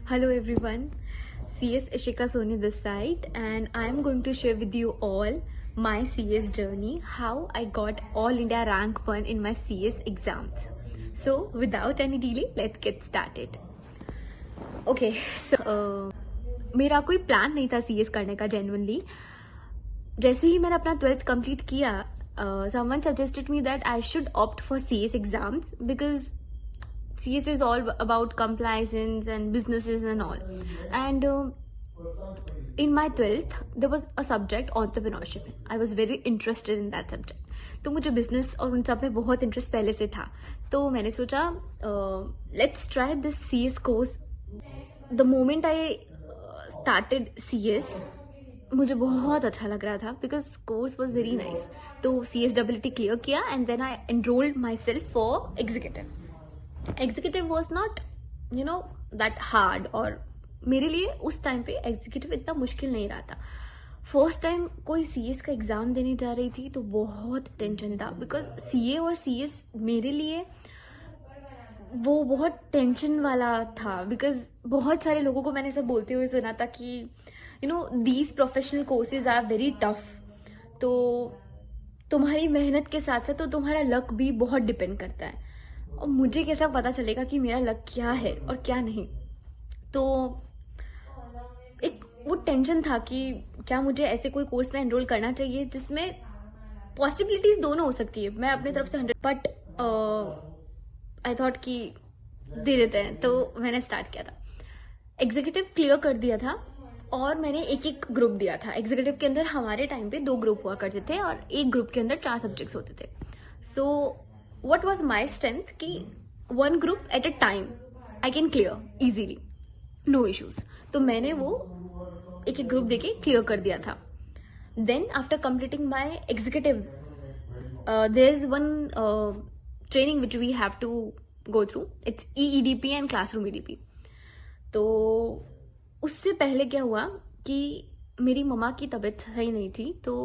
Hello everyone, CS Ishika Soni this side, and I am going to share with you all my CS journey, how I got all India rank 1 in my CS exams. So without any delay, let's get started. Okay, so मेरा कोई plan नहीं था CS करने का genuinely. जैसे ही मैंने अपना 12th complete किया, someone suggested me that I should opt for CS exams because CS is all about compliance and businesses and all. And in my 12th, there was a subject entrepreneurship. I was very interested in that subject. तो मुझे business और उन सब में बहुत interest पहले से था. तो मैंने सोचा let's try this CS course. The moment I started CS, मुझे बहुत अच्छा लग रहा था because course was very nice. तो CSWT क्लियर किया and then I enrolled myself for executive. Executive was not that hard, और मेरे लिए उस टाइम पे एग्जीक्यूटिव इतना मुश्किल नहीं रहा था. फर्स्ट टाइम कोई CS का एग्जाम देने जा रही थी तो बहुत टेंशन था बिकॉज CA और CS मेरे लिए वो बहुत टेंशन वाला था. बिकॉज बहुत सारे लोगों को मैंने सब बोलते हुए सुना था कि these professional courses are very tough. तो तुम्हारी मेहनत के साथ साथ तो तुम्हारा लक भी बहुत डिपेंड करता है. और मुझे कैसा पता चलेगा कि मेरा लक क्या है और क्या नहीं. तो एक वो टेंशन था कि क्या मुझे ऐसे कोई कोर्स में एनरोल करना चाहिए जिसमें पॉसिबिलिटीज दोनों हो सकती है. मैं अपनी तरफ से 100, बट आई थॉट कि दे देते हैं. तो मैंने स्टार्ट किया था. एग्जीक्यूटिव क्लियर कर दिया था और मैंने एक एक ग्रुप दिया था. एग्जीक्यूटिव के अंदर हमारे टाइम पे 2 ग्रुप हुआ करते थे और एक ग्रुप के अंदर 4 सब्जेक्ट्स होते थे. So what was my strength कि 1 group at a time I can clear easily, no issues. तो मैंने वो एक एक ग्रुप देके क्लियर कर दिया था. Then after completing my executive there is one training which we have to go through. It's EEDP and classroom EDP. तो उससे पहले क्या हुआ कि मेरी मम्मा की तबीयत सही नहीं थी, तो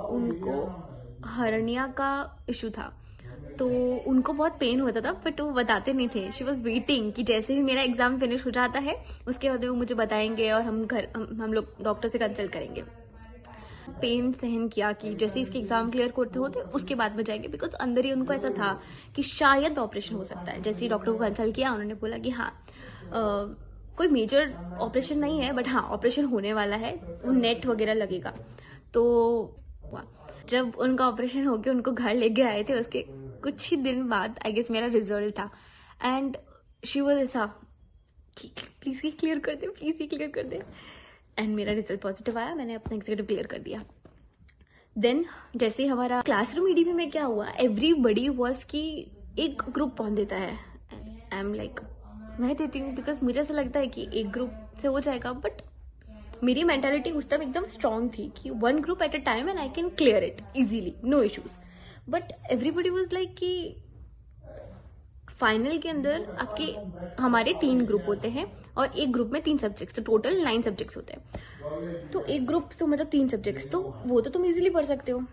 उनको हर्निया का इशू था. तो उनको बहुत पेन होता था बट वो बताते नहीं थे. शी वॉज वेटिंग कि जैसे ही मेरा एग्जाम फिनिश हो जाता है उसके बाद वो मुझे बताएंगे और हम लोग डॉक्टर से कंसल्ट करेंगे. पेन सहन किया कि जैसे इसके एग्जाम क्लियर करते होते उसके बाद में जाएंगे. बिकॉज अंदर ही उनको ऐसा था कि शायद ऑपरेशन हो सकता है. जैसे ही डॉक्टर को कंसल्ट किया उन्होंने बोला कि हाँ कोई मेजर ऑपरेशन नहीं है बट हाँ ऑपरेशन होने वाला है, वो नेट वगैरह लगेगा. तो जब उनका ऑपरेशन हो गया उनको घर लेके आए थे, उसके कुछ ही दिन बाद आई गेस मेरा रिजल्ट था. एंड शी वाज ऐसा प्लीज ही क्लियर कर दे, प्लीज ही क्लियर कर दे. एंड मेरा रिजल्ट पॉजिटिव आया, मैंने अपना एग्जीक्यूटिव क्लियर कर दिया. देन जैसे ही हमारा क्लासरूम EDP में क्या हुआ, एवरीबडी वॉज कि एक ग्रुप कौन देता है. आई एम लाइक मैं देती हूँ बिकॉज मुझे ऐसा लगता है कि एक ग्रुप से हो जाएगा. बट मेरी मेंटालिटी उस टाइम एकदम स्ट्रांग थी कि 1 group at a time and I can clear it easily, no issues. But everybody was like कि फाइनल के अंदर आपके हमारे 3 ग्रुप होते हैं और एक ग्रुप में 3 सब्जेक्ट्स, तो टोटल 9 सब्जेक्ट्स होते हैं. तो एक ग्रुप तो मतलब 3 सब्जेक्ट्स, तो वो तो तुम इजीली पढ़ सकते हो.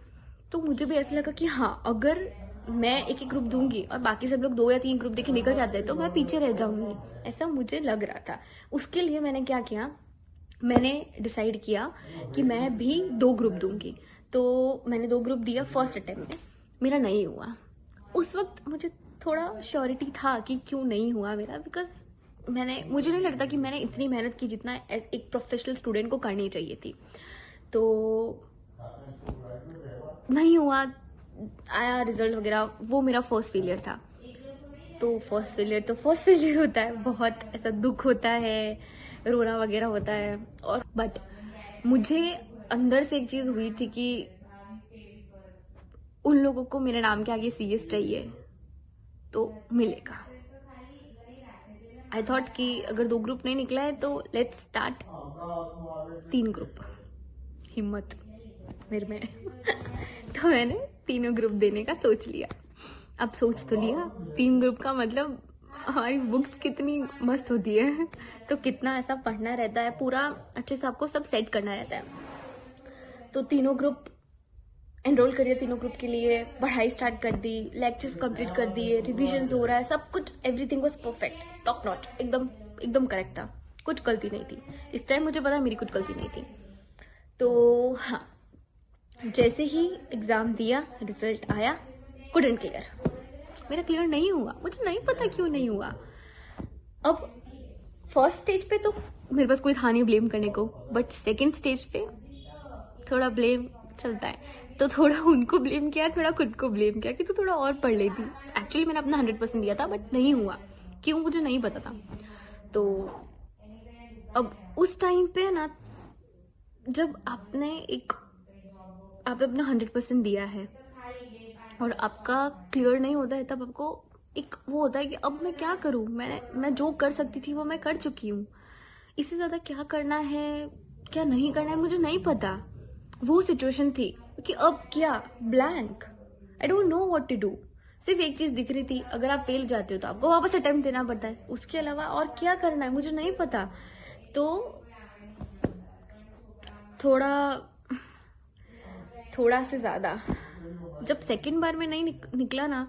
तो मुझे भी ऐसा लगा कि हाँ अगर मैं एक एक ग्रुप दूंगी और बाकी सब लोग 2 या 3 ग्रुप देके निकल जाते हैं तो मैं पीछे रह जाऊंगी, ऐसा मुझे लग रहा था. उसके लिए मैंने क्या किया, मैंने डिसाइड किया कि मैं भी 2 ग्रुप दूंगी. तो मैंने 2 ग्रुप दिया. फर्स्ट अटेम्प्ट में मेरा नहीं हुआ. उस वक्त मुझे थोड़ा श्योरिटी था कि क्यों नहीं हुआ मेरा, बिकॉज मुझे नहीं लगता कि मैंने इतनी मेहनत की जितना एक प्रोफेशनल स्टूडेंट को करनी चाहिए थी. तो नहीं हुआ, आया रिजल्ट वगैरह, वो मेरा फर्स्ट फेलियर था. तो फर्स्ट फेलियर होता है, बहुत ऐसा दुख होता है, रोना वगैरह होता है. और बट मुझे अंदर से एक चीज हुई थी कि उन लोगों को मेरे नाम के आगे CS चाहिए तो मिलेगा. आई थॉट कि अगर 2 ग्रुप नहीं निकला है तो लेट्स स्टार्ट 3 ग्रुप. हिम्मत मेरे में तो मैंने 3 ग्रुप देने का सोच लिया. अब सोच तो लिया, 3 ग्रुप का मतलब हमारी बुक्स कितनी मस्त होती है, तो कितना ऐसा पढ़ना रहता है, पूरा अच्छे से आपको सब सेट करना रहता है. तो 3 ग्रुप एनरोल करिए. 3 ग्रुप के लिए पढ़ाई स्टार्ट कर दी, लेक्चर्स कंप्लीट कर दिए, रिविजन्स हो रहा है, सब कुछ, everything was perfect, top notch, एकदम करेक्ट था. कुछ गलती नहीं थी। इस टाइम मुझे पता है मेरी कुछ गलती नहीं थी। तो हाँ, जैसे ही एग्जाम दिया, रिजल्ट आया, कुडंट क्लियर। मेरा क्लियर नहीं हुआ, मुझे नहीं पता क्यों नहीं हुआ। अब फर्स्ट स्टेज पे तो मेरे पास कोई था नहीं ब्लेम करने को, बट सेकंड स्टेज पे थोड़ा ब्लेम चलता है, तो थोड़ा उनको ब्लेम किया, थोड़ा खुद को ब्लेम किया कि तू थोड़ा और पढ़ लेती। एक्चुअली मैंने अपना 100% दिया था, बट नहीं हुआ, क्यों मुझे नहीं पता था। तो अब उस टाइम पे ना, जब आपने अपना 100% दिया है और आपका क्लियर नहीं होता है, तब आपको एक वो होता है कि अब मैं क्या करूं, मैं जो कर सकती थी वो मैं कर चुकी हूँ, इससे ज्यादा क्या करना है क्या नहीं करना है मुझे नहीं पता। वो सिचुएशन थी कि अब क्या, blank, I don't know what to do. सिर्फ एक चीज दिख रही थी, अगर आप फेल जाते हो तो आपको वापस अटेम्प्ट देना पड़ता है, उसके अलावा और क्या करना है मुझे नहीं पता। तो थोड़ा से ज्यादा जब सेकंड बार में नहीं निकला ना,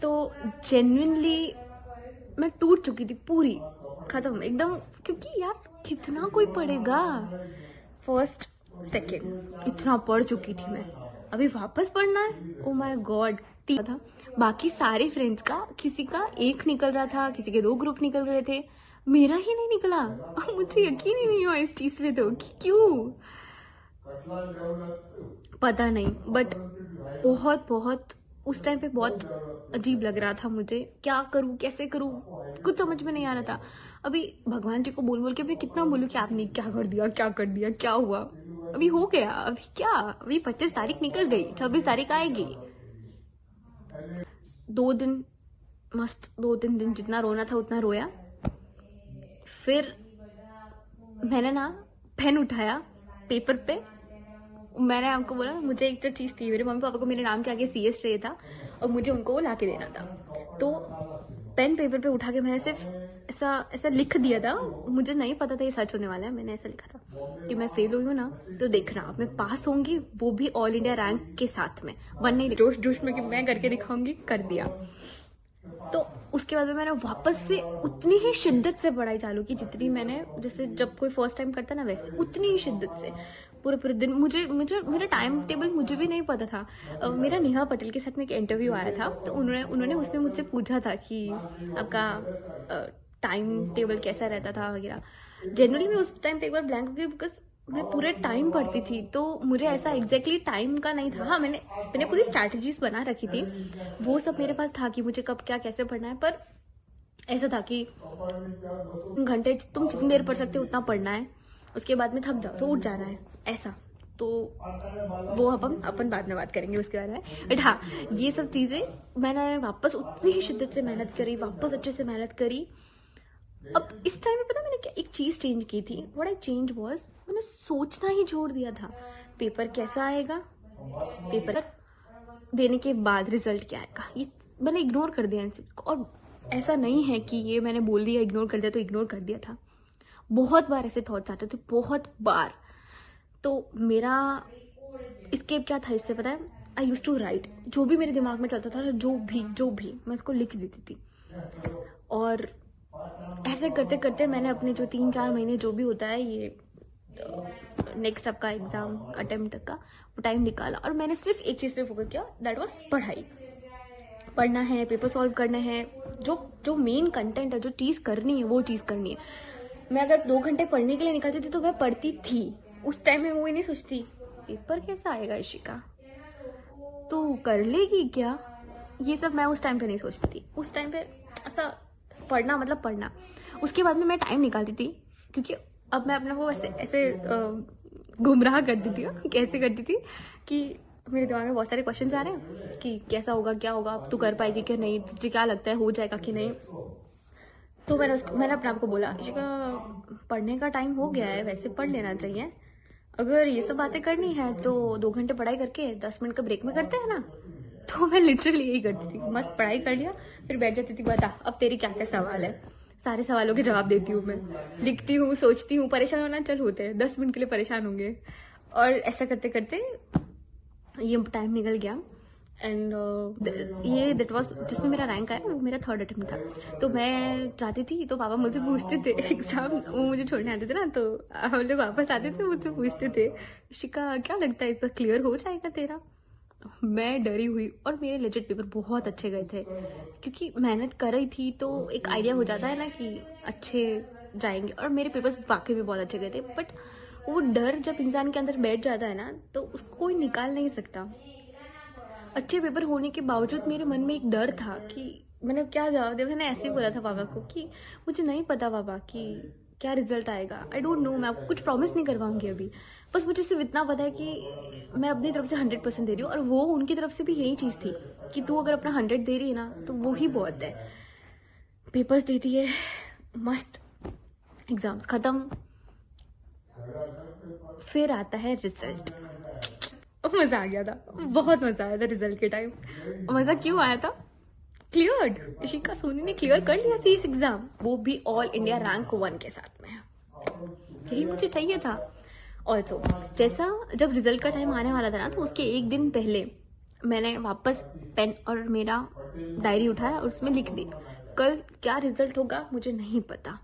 तो जेन्युइनली मैं टूट चुकी थी, पूरी खत्म एकदम। क्योंकि यार कितना कोई पढ़ेगा, फर्स्ट सेकंड इतना पढ़ चुकी थी मैं, अभी वापस पढ़ना है, ओ माय गॉड। था बाकी सारे फ्रेंड्स का, किसी का एक निकल रहा था, किसी के 2 ग्रुप निकल रहे थे, मेरा ही नहीं निकला। मुझे यकीन ही नहीं हुआ इस चीज पे, तो कि क्यों पता नहीं, बट बहुत उस टाइम पे बहुत अजीब लग रहा था मुझे, क्या करूं कैसे करूं कुछ समझ में नहीं आ रहा था। अभी भगवान जी को बोल के मैं कितना बोलूं कि आपने क्या कर दिया क्या हुआ, अभी हो गया, अभी क्या, अभी 25 तारीख निकल गई, 26 तारीख आएगी। 2 दिन मस्त, 2-3 दिन जितना रोना था उतना रोया। फिर मैंने ना पेन उठाया, पेपर पे मैंने आपको बोला मुझे एक तो चीज थी, मेरे मम्मी पापा को मेरे नाम के आगे CS चाहिए था और मुझे उनको वो लाके देना था। तो पेन पेपर पे उठा के मैंने सिर्फ ऐसा लिख दिया था, मुझे नहीं पता था ये सच होने वाला है। मैंने ऐसा लिखा था कि मैं फेल हुई हूँ ना, तो देखना अब मैं पास होंगी, वो भी ऑल इंडिया रैंक के साथ में। वन नहीं, जोश में कि मैं करके दिखाऊंगी, कर दिया। तो उसके बाद में मैंने वापस से उतनी ही शिद्दत से पढ़ाई चालू की जितनी मैंने, जैसे जब कोई फर्स्ट टाइम करता ना वैसे, उतनी ही शिद्दत से पूरे दिन। मुझे मेरा टाइम टेबल मुझे भी नहीं पता था। मेरा नेहा पटेल के साथ में एक इंटरव्यू आया था, तो उन्होंने उसमें मुझसे पूछा था कि आपका टाइम टेबल कैसा रहता था वगैरह। जनरली मैं उस टाइम पे एक बार ब्लैंक हो गई, बिकॉज मैं पूरे टाइम पढ़ती थी, तो मुझे ऐसा एग्जैक्टली टाइम का नहीं था। हाँ, मैंने पूरी स्ट्रैटेजीज बना रखी थी, वो सब मेरे पास था कि मुझे कब क्या कैसे पढ़ना है। पर ऐसा था कि घंटे तुम जितनी देर पढ़ सकते हो उतना पढ़ना है, उसके बाद में थक जाओ तो उठ जाना है, ऐसा। तो वो अपन बाद में बात करेंगे उसके बारे में। बट हाँ, ये सब चीजें मैंने वापस उतनी ही शिद्दत से मेहनत करी, वापस अच्छे से मेहनत करी। अब इस टाइम में पता मैंने क्या एक चीज चेंज की थी, व्हाट आई चेंज वाज, मैंने सोचना ही छोड़ दिया था पेपर कैसा आएगा, पेपर देने के बाद रिजल्ट क्या आएगा, ये मैंने इग्नोर कर दिया इनसे। और ऐसा नहीं है कि ये मैंने बोल दिया इग्नोर कर दिया, तो इग्नोर कर दिया था। बहुत बार ऐसे थॉट्स आते थे, बहुत बार। तो मेरा escape क्या था इससे पता है, आई यूज टू राइट, जो भी मेरे दिमाग में चलता था ना, जो भी मैं उसको लिख देती थी। और ऐसे करते करते मैंने अपने जो 3-4 महीने जो भी होता है ये नेक्स्ट आपका एग्जाम अटेम्प्ट तक का वो टाइम निकाला, और मैंने सिर्फ एक चीज पे फोकस किया, दैट वाज पढ़ाई। पढ़ना है, पेपर सॉल्व करने हैं, जो मेन कंटेंट है, जो चीज करनी है वो चीज करनी है। मैं अगर 2 घंटे पढ़ने के लिए निकलती थी तो मैं पढ़ती थी। उस टाइम में वो ही नहीं सोचती पेपर कैसा आएगा इशिका, तू कर लेगी क्या, ये सब मैं उस टाइम पे नहीं सोचती थी। उस टाइम पे ऐसा पढ़ना मतलब पढ़ना। उसके बाद में मैं टाइम निकालती थी, क्योंकि अब मैं अपने को ऐसे गुमराह करती थी। कैसे करती थी कि मेरे दिमाग में बहुत सारे क्वेश्चंस आ रहे हैं कि कैसा होगा, क्या होगा, अब तू कर पाएगी कि नहीं, तुझे क्या लगता है हो जाएगा कि नहीं। तो मैंने अपने आप को बोला, इशिका पढ़ने का टाइम हो गया है, वैसे पढ़ लेना चाहिए। अगर ये सब बातें करनी है तो 2 घंटे पढ़ाई करके 10 मिनट का ब्रेक में करते हैं ना। तो मैं लिटरली यही करती थी, मस्त पढ़ाई कर लिया, फिर बैठ जाती थी, बता अब तेरी क्या क्या सवाल है, सारे सवालों के जवाब देती हूँ मैं, लिखती हूँ, सोचती हूँ। परेशान होना चल होते हैं, 10 मिनट के लिए परेशान होंगे। और ऐसा करते करते ये टाइम निकल गया। एंड ये दैट वाज जिसमें मेरा रैंक आया वो मेरा 3rd अटेम्प्ट था। तो मैं जाती थी तो पापा मुझसे पूछते थे एग्जाम, वो मुझे छोड़ने आते थे ना, तो हम लोग वापस आते थे, मुझसे पूछते थे शिका क्या लगता है इस बार क्लियर हो जाएगा तेरा। मैं डरी हुई, और मेरे लेजिट पेपर बहुत अच्छे गए थे क्योंकि मेहनत कर रही थी, तो एक आइडिया हो जाता है ना कि अच्छे जाएंगे, और मेरे पेपर्स वाकई में बहुत अच्छे गए थे। बट वो डर जब इंसान के अंदर बैठ जाता है ना, तो उसको कोई निकाल नहीं सकता। अच्छे पेपर होने के बावजूद मेरे मन में एक डर था कि मैंने क्या जवाब दिया। मैंने ऐसे ही बोला था पापा को कि मुझे नहीं पता पापा कि क्या रिजल्ट आएगा, आई डोंट नो, मैं आपको कुछ प्रॉमिस नहीं कर पाऊंगी अभी, बस मुझे सिर्फ इतना पता है कि मैं अपनी तरफ से 100% दे रही हूँ। और वो उनकी तरफ से भी यही चीज़ थी कि तू अगर अपना 100 दे रही है ना तो वो ही बहुत है। पेपर्स देती है, मस्त, एग्जाम्स खत्म, फिर आता है रिजल्ट। मजा आ गया था, बहुत मजा आया था रिजल्ट के टाइम। मजा क्यों आया था? क्लियर्ड, इशिका सोनी ने क्लियर कर लिया सीएस एग्जाम, वो भी ऑल इंडिया रैंक 1 के साथ में। यही मुझे चाहिए था। ऑल्सो जैसा जब रिजल्ट का टाइम आने वाला था ना, तो उसके एक दिन पहले मैंने वापस पेन और मेरा डायरी उठाया और उसमें लिख दी कल क्या रिजल्ट होगा मुझे नहीं पता,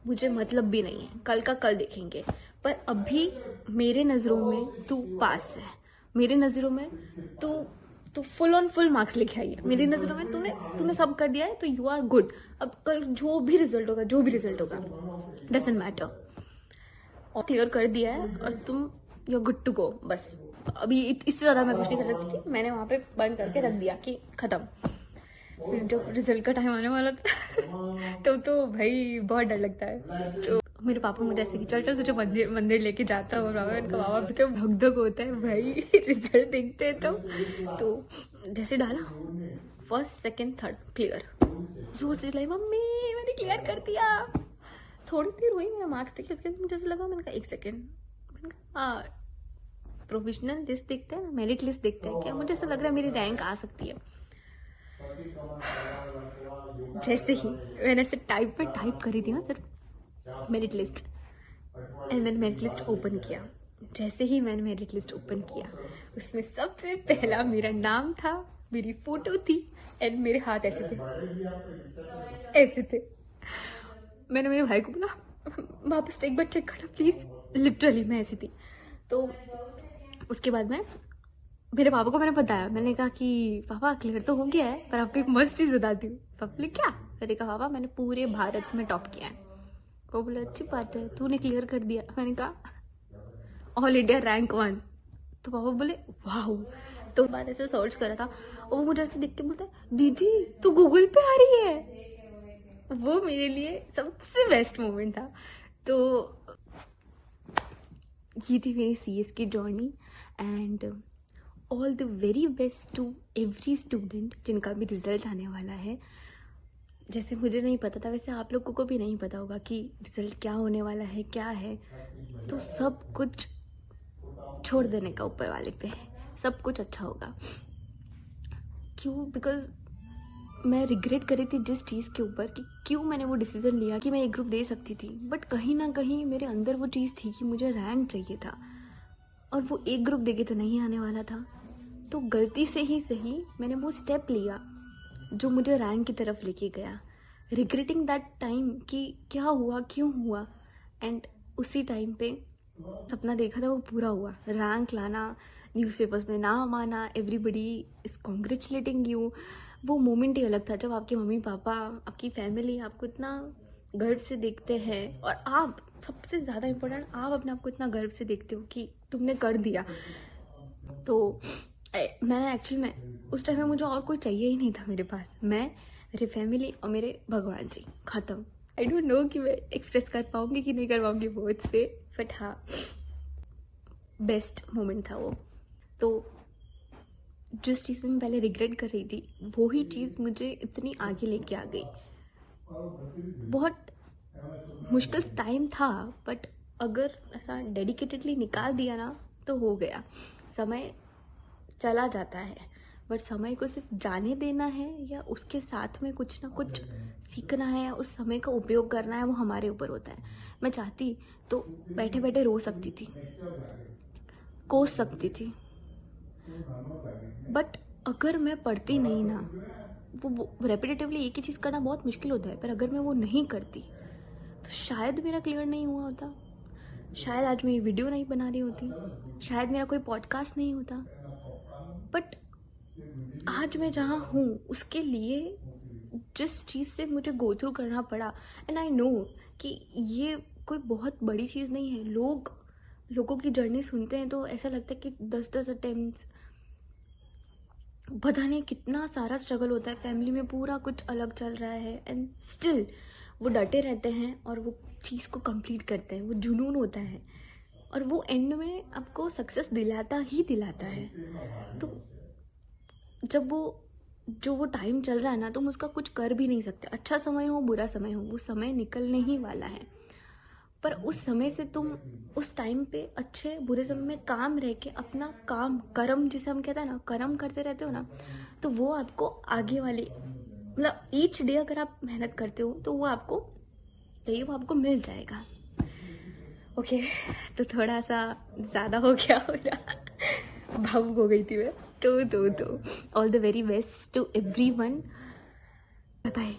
मुझे मतलब भी नहीं है, कल का कल देखेंगे, पर अभी मेरे नजरों में तू पास है, मेरे नजरों में तू फुल ऑन फुल मार्क्स लेके आई है, मेरी नजरों में तूने सब कर दिया है, तो यू आर गुड। अब कल जो भी रिजल्ट होगा डजंट मैटर, और क्लियर कर दिया है और तुम you are good to go. बस अभी इससे ज्यादा मैं कुछ नहीं कर सकती थी। मैंने वहां पे बंद करके रख दिया कि खत्म। फिर जब रिजल्ट का टाइम आने वाला था तो भाई बहुत डर लगता है। तो मेरे पापा मुझे ऐसे कि चल चल तुझे मंदिर लेके जाता हूँ, और उनका बाबा भी तो भग धक होता है भाई रिजल्ट देखते हैं तो जैसे डाला 1st 2nd 3rd क्लियर, जोर से चिल्लाई मम्मी मैंने क्लियर कर दिया। थोड़ी देर हुई मेरा मार्क्स देखे, उसके बाद मुझे ऐसा लगा, मैंने कहा 1 सेकेंड, हाँ प्रोविजनल लिस्ट देखते हैं, मेरिट लिस्ट देखते हैं क्या, मुझे ऐसा लग रहा है मेरी रैंक आ सकती है। जैसे ही मैंने ऐसे टाइप करी थी ना सिर्फ मेरिट लिस्ट, एंड मैंने मेरिट लिस्ट ओपन किया। जैसे ही मैंने मेरिट लिस्ट ओपन किया, उसमें सबसे पहला मेरा नाम था, मेरी फोटो थी, एंड मेरे हाथ ऐसे थे। मैंने मेरे भाई को बोला वापस एक बार चेक करना प्लीज, लिटरली मैं ऐसी थी। तो उसके बाद में मेरे पापा को मैंने बताया, मैंने कहा कि पापा क्लियर तो हो गया है, पर आपको एक मस्त चीज बताती हूँ। पापा बोले क्या? मैंने कहा पापा मैंने पूरे भारत में टॉप किया है। वो बोले अच्छी बात है, तूने क्लियर कर दिया। मैंने कहा ऑल इंडिया रैंक 1। तो पापा बोले वाह। तो बाद ऐसे सर्च करा था, और वो मुझे ऐसे देख के बोलता है दीदी तू गूगल पे आ रही है। वो मेरे लिए सबसे बेस्ट मोमेंट था। तो ये थी मेरी सीएस की journey, and all the very best to every student जिनका भी रिजल्ट आने वाला है। जैसे मुझे नहीं पता था, वैसे आप लोगों को भी नहीं पता होगा कि रिजल्ट क्या होने वाला है, क्या है। तो सब कुछ छोड़ देने का ऊपर वाले पे है, सब कुछ अच्छा होगा। क्यों? बिकॉज मैं रिग्रेट करी थी जिस चीज़ के ऊपर कि क्यों मैंने वो डिसीजन लिया कि मैं एक ग्रुप दे सकती थी, बट कहीं ना कहीं मेरे अंदर वो चीज़ थी कि मुझे रैंक चाहिए था, और वो एक ग्रुप देके तो नहीं आने वाला था। तो गलती से ही सही मैंने वो स्टेप लिया जो मुझे रैंक की तरफ लेके गया, रिग्रेटिंग दैट टाइम कि क्या हुआ, क्यों हुआ। एंड उसी टाइम पे सपना देखा था वो पूरा हुआ, रैंक लाना, न्यूज़पेपर्स में नाम आना, एवरीबडी इज कॉन्ग्रेचुलेटिंग यू। वो मोमेंट ही अलग था जब आपके मम्मी पापा, आपकी फैमिली आपको इतना गर्व से देखते हैं, और आप सबसे ज़्यादा इम्पोर्टेंट, आप अपने आप को इतना गर्व से देखते हो कि तुमने कर दिया। तो मैंने एक्चुअली में उस टाइम में मुझे और कोई चाहिए ही नहीं था मेरे पास, मैं, मेरी फैमिली और मेरे भगवान जी, खत्म। आई डोंट नो कि मैं एक्सप्रेस कर पाऊंगी कि नहीं कर पाऊंगी वर्ड्स से, बट हाँ बेस्ट मोमेंट था वो। तो जिस चीज़ में मैं पहले रिग्रेट कर रही थी, वही चीज़ मुझे इतनी आगे लेके आ गई। बहुत मुश्किल टाइम था, बट अगर ऐसा डेडिकेटेडली निकाल दिया ना तो हो गया। समय चला जाता है, बट समय को सिर्फ जाने देना है या उसके साथ में कुछ ना कुछ सीखना है, उस समय का उपयोग करना है, वो हमारे ऊपर होता है। मैं चाहती तो बैठे बैठे रो सकती थी, कोस सकती थी, बट अगर मैं पढ़ती नहीं ना, वो रेपिटेटिवली एक ही चीज़ करना बहुत मुश्किल होता है, पर अगर मैं वो नहीं करती तो शायद मेरा क्लियर नहीं हुआ होता, शायद आज मैं ये वीडियो नहीं बना रही होती, शायद मेरा कोई पॉडकास्ट नहीं होता। बट आज मैं जहाँ हूँ उसके लिए जिस चीज़ से मुझे गो थ्रू करना पड़ा, एंड आई नो कि ये कोई बहुत बड़ी चीज़ नहीं है। लोगों की जर्नी सुनते हैं तो ऐसा लगता है कि 10-10 अटेम्प्ट्स, पता नहीं कितना सारा स्ट्रगल होता है, फैमिली में पूरा कुछ अलग चल रहा है, एंड स्टिल वो डटे रहते हैं और वो चीज़ को कंप्लीट करते हैं। वो जुनून होता है और वो एंड में आपको सक्सेस दिलाता ही दिलाता है। तो जब वो टाइम चल रहा है ना, तुम उसका कुछ कर भी नहीं सकते। अच्छा समय हो बुरा समय हो, वो समय निकलने ही वाला है। पर उस समय से तुम उस टाइम पे अच्छे बुरे समय में काम रह के अपना काम, कर्म जिसे हम कहते हैं ना, कर्म करते रहते हो ना, तो वो आपको आगे वाले, मतलब ईच डे अगर आप मेहनत करते हो तो वो आपको मिल जाएगा। ओके, तो थोड़ा सा ज़्यादा हो गया भावुक हो गई थी मैं। तो all the very best to everyone. Bye bye.